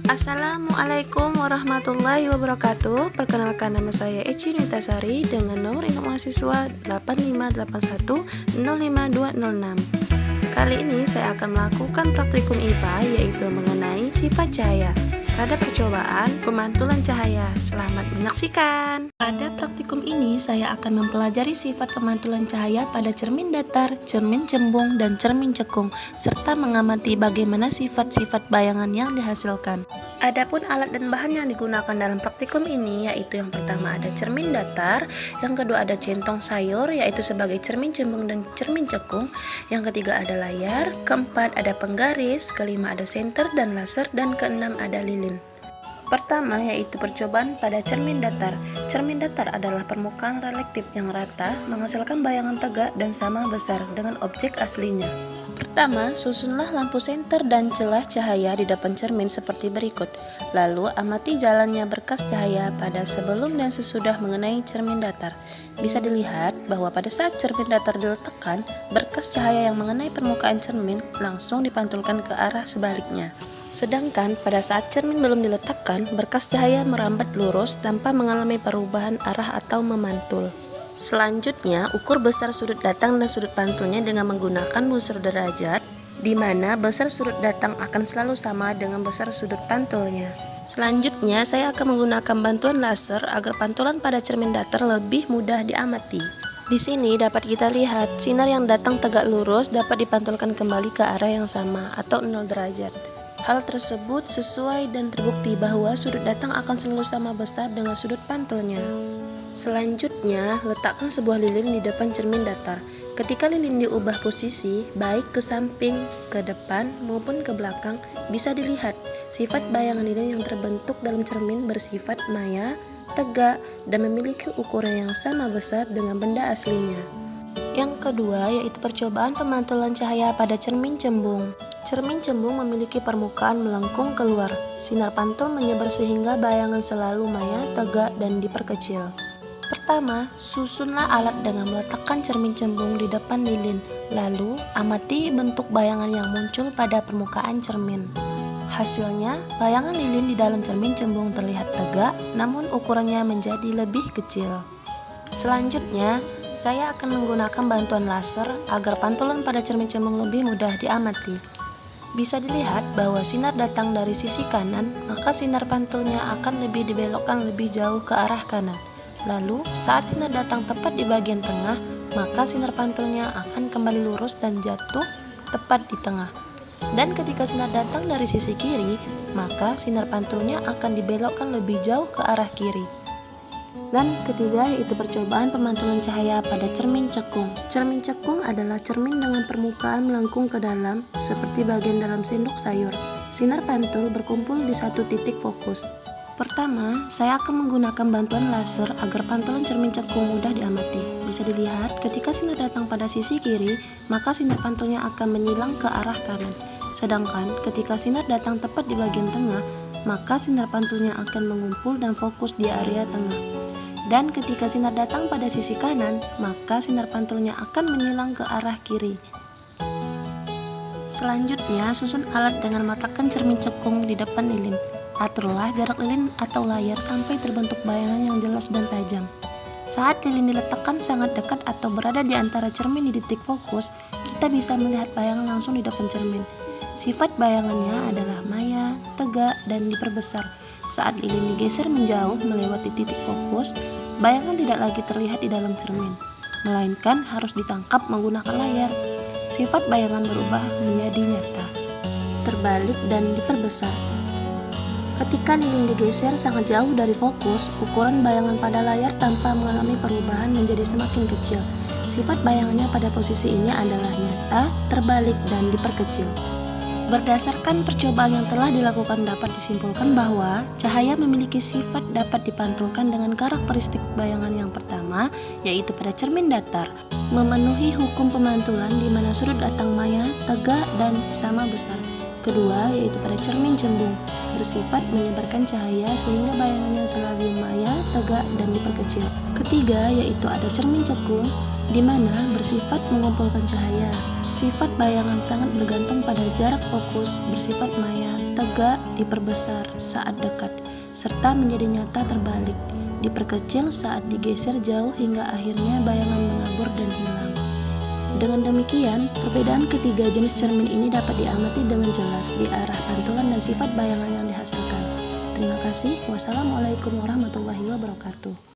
Assalamualaikum warahmatullahi wabarakatuh. Perkenalkan, nama saya Eci Nitasari dengan nomor induk mahasiswa 858105206. Kali ini saya akan melakukan praktikum IPA, yaitu mengenai sifat cahaya pada percobaan pemantulan cahaya. Selamat menyaksikan. Pada praktikum ini saya akan mempelajari sifat pemantulan cahaya pada cermin datar, cermin cembung, dan cermin cekung, serta mengamati bagaimana sifat-sifat bayangan yang dihasilkan. Adapun alat dan bahan yang digunakan dalam praktikum ini yaitu yang pertama ada cermin datar, yang kedua ada centong sayur yaitu sebagai cermin cembung dan cermin cekung, yang ketiga ada layar, keempat ada penggaris, kelima ada senter dan laser, dan keenam ada lilin. Pertama yaitu percobaan pada cermin datar. Cermin datar adalah permukaan reflektif yang rata menghasilkan bayangan tegak dan sama besar dengan objek aslinya. Pertama, susunlah lampu senter dan celah cahaya di depan cermin seperti berikut. Lalu amati jalannya berkas cahaya pada sebelum dan sesudah mengenai cermin datar. Bisa dilihat bahwa pada saat cermin datar diletakkan, berkas cahaya yang mengenai permukaan cermin langsung dipantulkan ke arah sebaliknya. Sedangkan pada saat cermin belum diletakkan, berkas cahaya merambat lurus tanpa mengalami perubahan arah atau memantul. Selanjutnya, ukur besar sudut datang dan sudut pantulnya dengan menggunakan busur derajat, di mana besar sudut datang akan selalu sama dengan besar sudut pantulnya. Selanjutnya, saya akan menggunakan bantuan laser agar pantulan pada cermin datar lebih mudah diamati. Di sini dapat kita lihat sinar yang datang tegak lurus dapat dipantulkan kembali ke arah yang sama atau 0 derajat. Hal tersebut sesuai dan terbukti bahwa sudut datang akan selalu sama besar dengan sudut pantulnya. Selanjutnya, letakkan sebuah lilin di depan cermin datar. Ketika lilin diubah posisi, baik ke samping, ke depan, maupun ke belakang, bisa dilihat sifat bayangan lilin yang terbentuk dalam cermin bersifat maya, tegak, dan memiliki ukuran yang sama besar dengan benda aslinya. Yang kedua yaitu percobaan pemantulan cahaya pada cermin cembung. Cermin cembung memiliki permukaan melengkung keluar. Sinar pantul menyebar sehingga bayangan selalu maya, tegak, dan diperkecil. Pertama, susunlah alat dengan meletakkan cermin cembung di depan lilin. Lalu, amati bentuk bayangan yang muncul pada permukaan cermin. Hasilnya, bayangan lilin di dalam cermin cembung terlihat tegak, namun ukurannya menjadi lebih kecil. Selanjutnya, saya akan menggunakan bantuan laser agar pantulan pada cermin cembung lebih mudah diamati. Bisa dilihat bahwa sinar datang dari sisi kanan, maka sinar pantulnya akan lebih dibelokkan lebih jauh ke arah kanan. Lalu, saat sinar datang tepat di bagian tengah, maka sinar pantulnya akan kembali lurus dan jatuh tepat di tengah. Dan ketika sinar datang dari sisi kiri, maka sinar pantulnya akan dibelokkan lebih jauh ke arah kiri. Dan ketiga yaitu percobaan pemantulan cahaya pada cermin cekung. Cermin cekung adalah cermin dengan permukaan melengkung ke dalam seperti bagian dalam sendok sayur. Sinar pantul berkumpul di satu titik fokus. Pertama, saya akan menggunakan bantuan laser agar pantulan cermin cekung mudah diamati. Bisa dilihat ketika sinar datang pada sisi kiri, maka sinar pantulnya akan menyilang ke arah kanan. Sedangkan ketika sinar datang tepat di bagian tengah, maka sinar pantulnya akan mengumpul dan fokus di area tengah. Dan ketika sinar datang pada sisi kanan, maka sinar pantulnya akan menyilang ke arah kiri. Selanjutnya, susun alat dengan meletakkan cermin cekung di depan lilin. Aturlah jarak lilin atau layar sampai terbentuk bayangan yang jelas dan tajam. Saat lilin diletakkan sangat dekat atau berada di antara cermin di titik fokus, kita bisa melihat bayangan langsung di depan cermin. Sifat bayangannya adalah maya, tegak, dan diperbesar. Saat lilin digeser menjauh melewati titik fokus, bayangan tidak lagi terlihat di dalam cermin, melainkan harus ditangkap menggunakan layar. Sifat bayangan berubah menjadi nyata, terbalik, dan diperbesar. Ketika lilin digeser sangat jauh dari fokus, ukuran bayangan pada layar tanpa mengalami perubahan menjadi semakin kecil. Sifat bayangannya pada posisi ini adalah nyata, terbalik, dan diperkecil. Berdasarkan percobaan yang telah dilakukan dapat disimpulkan bahwa cahaya memiliki sifat dapat dipantulkan dengan karakteristik bayangan yang pertama, yaitu pada cermin datar, memenuhi hukum pemantulan di mana sudut datang maya, tegak, dan sama besar. Kedua, yaitu pada cermin cembung, bersifat menyebarkan cahaya sehingga bayangannya selalu maya, tegak, dan diperkecil. Ketiga, yaitu ada cermin cekung, di mana bersifat mengumpulkan cahaya. Sifat bayangan sangat bergantung pada jarak fokus, bersifat maya, tegak diperbesar saat dekat, serta menjadi nyata terbalik, diperkecil saat digeser jauh hingga akhirnya bayangan mengabur dan hilang. Dengan demikian, perbedaan ketiga jenis cermin ini dapat diamati dengan jelas di arah pantulan dan sifat bayangan yang dihasilkan. Terima kasih. Wassalamualaikum warahmatullahi wabarakatuh.